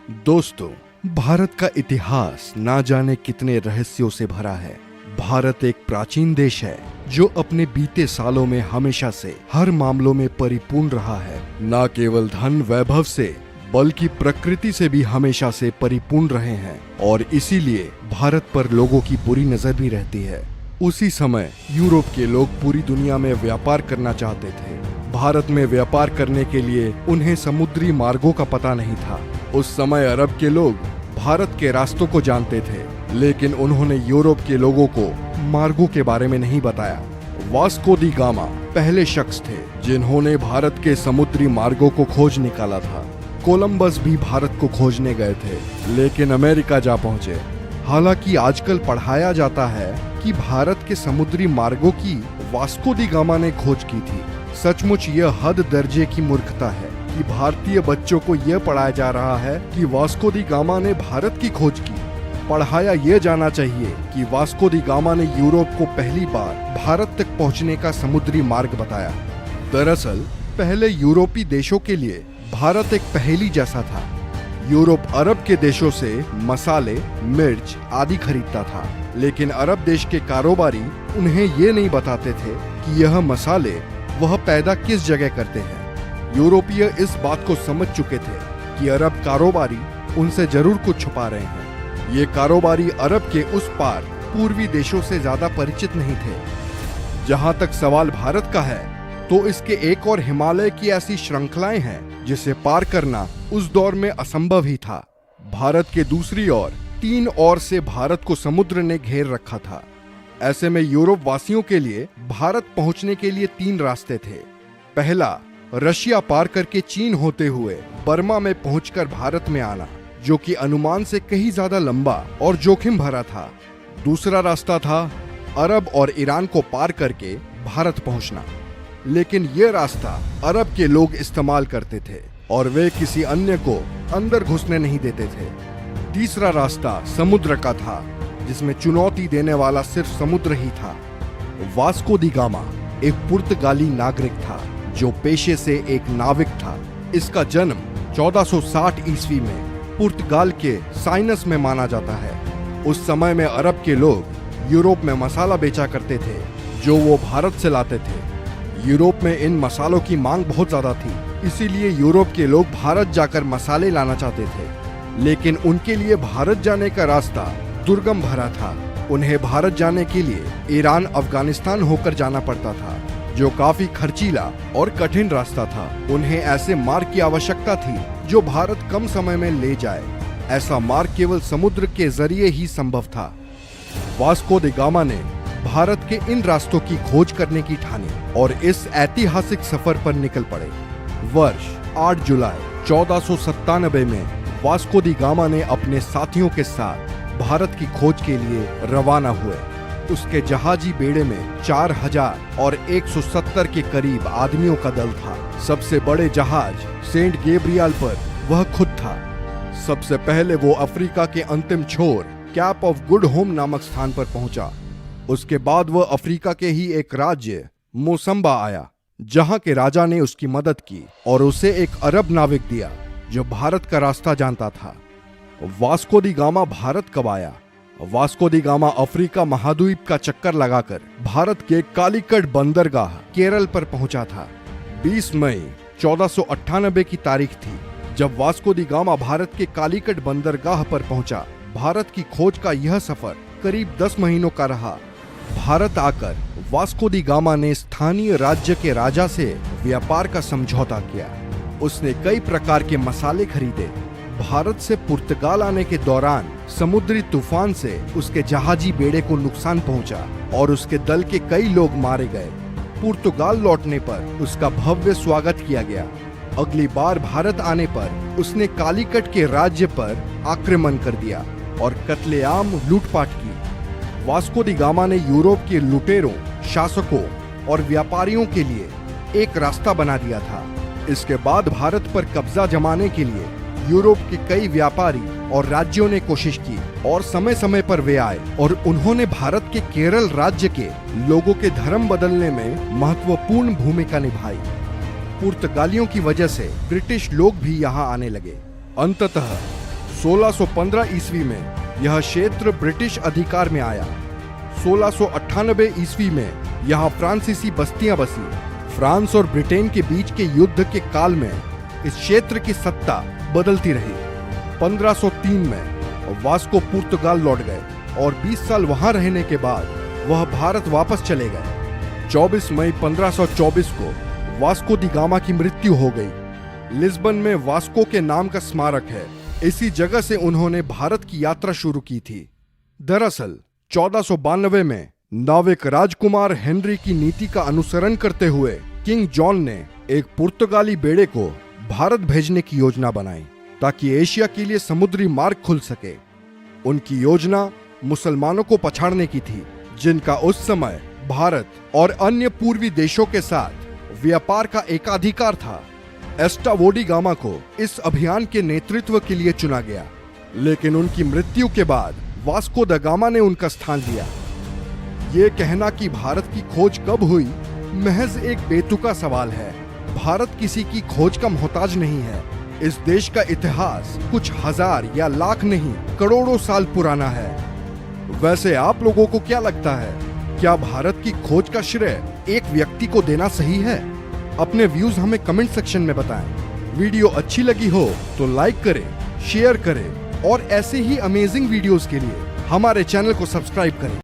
दोस्तों, भारत का इतिहास ना जाने कितने रहस्यों से भरा है। भारत एक प्राचीन देश है जो अपने बीते सालों में हमेशा से हर मामलों में परिपूर्ण रहा है। न केवल धन वैभव से बल्कि प्रकृति से भी हमेशा से परिपूर्ण रहे हैं और इसीलिए भारत पर लोगों की बुरी नजर भी रहती है। उसी समय यूरोप के लोग पूरी दुनिया में व्यापार करना चाहते थे। भारत में व्यापार करने के लिए उन्हें समुद्री मार्गों का पता नहीं था। उस समय अरब के लोग भारत के रास्तों को जानते थे, लेकिन उन्होंने यूरोप के लोगों को मार्गों के बारे में नहीं बताया। वास्को दी गामा पहले शख्स थे जिन्होंने भारत के समुद्री मार्गों को खोज निकाला था। कोलंबस भी भारत को खोजने गए थे, लेकिन अमेरिका जा पहुंचे। हालांकि आजकल पढ़ाया जाता है कि भारत के समुद्री मार्गों की वास्को दी गामा ने खोज की थी। सचमुच यह हद दर्जे की मूर्खता है कि भारतीय बच्चों को यह पढ़ाया जा रहा है कि वास्को दी गामा ने भारत की खोज की। पढ़ाया यह जाना चाहिए कि वास्को दी गामा ने यूरोप को पहली बार भारत तक पहुंचने का समुद्री मार्ग बताया। दरअसल पहले यूरोपी देशों के लिए भारत एक पहेली जैसा था। यूरोप अरब के देशों से मसाले, मिर्च आदि खरीदता था, लेकिन अरब देश के कारोबारी उन्हें ये नहीं बताते थे कि यह मसाले वह पैदा किस जगह करते हैं। यूरोपीय इस बात को समझ चुके थे कि अरब कारोबारी उनसे जरूर कुछ छुपा रहे हैं। ये कारोबारी अरब के उस पार पूर्वी देशों से ज्यादा परिचित नहीं थे। जहां तक सवाल भारत का है, तो इसके एक और हिमालय की ऐसी श्रृंखलाएं हैं जिसे पार करना उस दौर में असंभव ही था। भारत के दूसरी ओर 3 ओर से भारत को समुद्र ने घेर रखा था। ऐसे में यूरोप वासियों के लिए भारत पहुंचने के लिए 3 रास्ते थे। पहला, रशिया पार करके चीन होते हुए बर्मा में पहुंचकर भारत में आना, जो कि अनुमान से कहीं ज्यादा लंबा और जोखिम भरा था। दूसरा रास्ता था अरब और ईरान को पार करके भारत पहुंचना, लेकिन यह रास्ता अरब के लोग इस्तेमाल करते थे और वे किसी अन्य को अंदर घुसने नहीं देते थे। तीसरा रास्ता समुद्र का था, जिसमें चुनौती देने वाला सिर्फ समुद्र ही था। वास्को दी गामा एक पुर्तगाली नागरिक था जो पेशे से एक नाविक था। इसका जन्म 1460 ईस्वी में पुर्तगाल के साइनस में माना जाता है। उस समय में अरब के लोग यूरोप में मसाला बेचा करते थे जो वो भारत से लाते थे। यूरोप में इन मसालों की मांग बहुत ज्यादा थी, इसीलिए यूरोप के लोग भारत जाकर मसाले लाना चाहते थे, लेकिन उनके लिए भारत जाने का रास्ता दुर्गम भरा था। उन्हें भारत जाने के लिए ईरान, अफगानिस्तान होकर जाना पड़ता था, जो काफी खर्चीला और कठिन रास्ता था। उन्हें ऐसे मार्ग की आवश्यकता थी जो भारत कम समय में ले जाए। ऐसा मार्ग केवल समुद्र के जरिए ही संभव था। वास्को दी गामा ने भारत के इन रास्तों की खोज करने की ठानी और इस ऐतिहासिक सफर पर निकल पड़े। वर्ष 8 जुलाई 1497 में वास्को दी गामा ने अपने साथियों के साथ भारत की खोज के लिए रवाना हुए। उसके जहाजी बेड़े में 4000 और 170 के करीब आदमियों का दल था। सबसे बड़े जहाज सेंट गैब्रियल पर वह खुद था। सबसे पहले वो अफ्रीका के अंतिम छोर कैप ऑफ गुड होम नामक स्थान पर पहुंचा। उसके बाद वह अफ्रीका के ही एक राज्य मोसम्बा आया, जहां के राजा ने उसकी मदद की और उसे एक अरब नाविक दिया जो भारत का रास्ता जानता था। वास्को दी गामा भारत कब आया? वास्को दी गामा अफ्रीका महाद्वीप का चक्कर लगाकर भारत के कालीकट बंदरगाह केरल पर पहुंचा था। 20 मई 1498 की तारीख थी जब वास्को दी गामा भारत के कालीकट बंदरगाह पर पहुंचा। भारत की खोज का यह सफर करीब 10 महीनों का रहा। भारत आकर वास्को दी गामा ने स्थानीय राज्य के राजा से व्यापार का समझौता किया। उसने कई प्रकार के मसाले खरीदे। भारत से पुर्तगाल आने के दौरान समुद्री तूफान से उसके जहाजी बेड़े को नुकसान पहुंचा और उसके दल के कई लोग मारे गए। पुर्तगाल लौटने पर उसका भव्य स्वागत किया गया। अगली बार भारत आने पर उसने कालीकट के राज्य पर आक्रमण कर दिया और कत्लेआम लूटपाट की। वास्को दी गामा ने यूरोप के लुटेरों, शासकों और व्यापारियों के लिए एक रास्ता बना दिया था। इसके बाद भारत पर कब्जा जमाने के लिए यूरोप के कई व्यापारी और राज्यों ने कोशिश की और समय समय पर वे आए और उन्होंने भारत के केरल राज्य के लोगों के धर्म बदलने में महत्वपूर्ण भूमिका निभाई। पुर्तगालियों की वजह से ब्रिटिश लोग भी यहाँ आने लगे। अंततः 1615 ईस्वी में यह क्षेत्र ब्रिटिश अधिकार में आया। 1698 ईस्वी में यहाँ फ्रांसीसी बस्तियां बसी। फ्रांस और ब्रिटेन के बीच के युद्ध के काल में इस क्षेत्र की सत्ता बदलती रही। 1503 में वास्को पुर्तगाल लौट गए और 20 साल वहां रहने के बाद वह भारत वापस चले गए। 24 मई 1524 को वास्को दी गामा की मृत्यु हो गई। लिस्बन में वास्को के नाम का स्मारक है। इसी जगह से उन्होंने भारत की यात्रा शुरू की थी। दरअसल 1492 में नाविक राजकुमार हेनरी की नीति का अनुसरण करते हुए किंग जॉन ने एक पुर्तगाली बेड़े को भारत भेजने की योजना बनाई ताकि एशिया के लिए समुद्री मार्ग खुल सके। उनकी योजना मुसलमानों को पछाड़ने की थी, जिनका उस समय भारत और अन्य पूर्वी देशों के साथ व्यापार का एकाधिकार था। एस्टावोडी गामा को इस अभियान के नेतृत्व के लिए चुना गया, लेकिन उनकी मृत्यु के बाद वास्को द गामा ने उनका स्थान लिया। ये कहना कि भारत की खोज कब हुई महज एक बेतुका सवाल है। भारत किसी की खोज का मोहताज नहीं है। इस देश का इतिहास कुछ हजार या लाख नहीं, करोड़ों साल पुराना है। वैसे आप लोगों को क्या लगता है, क्या भारत की खोज का श्रेय एक व्यक्ति को देना सही है? अपने व्यूज हमें कमेंट सेक्शन में बताएं। वीडियो अच्छी लगी हो तो लाइक करें, शेयर करें और ऐसे ही अमेजिंग वीडियोस के लिए हमारे चैनल को सब्सक्राइब करें।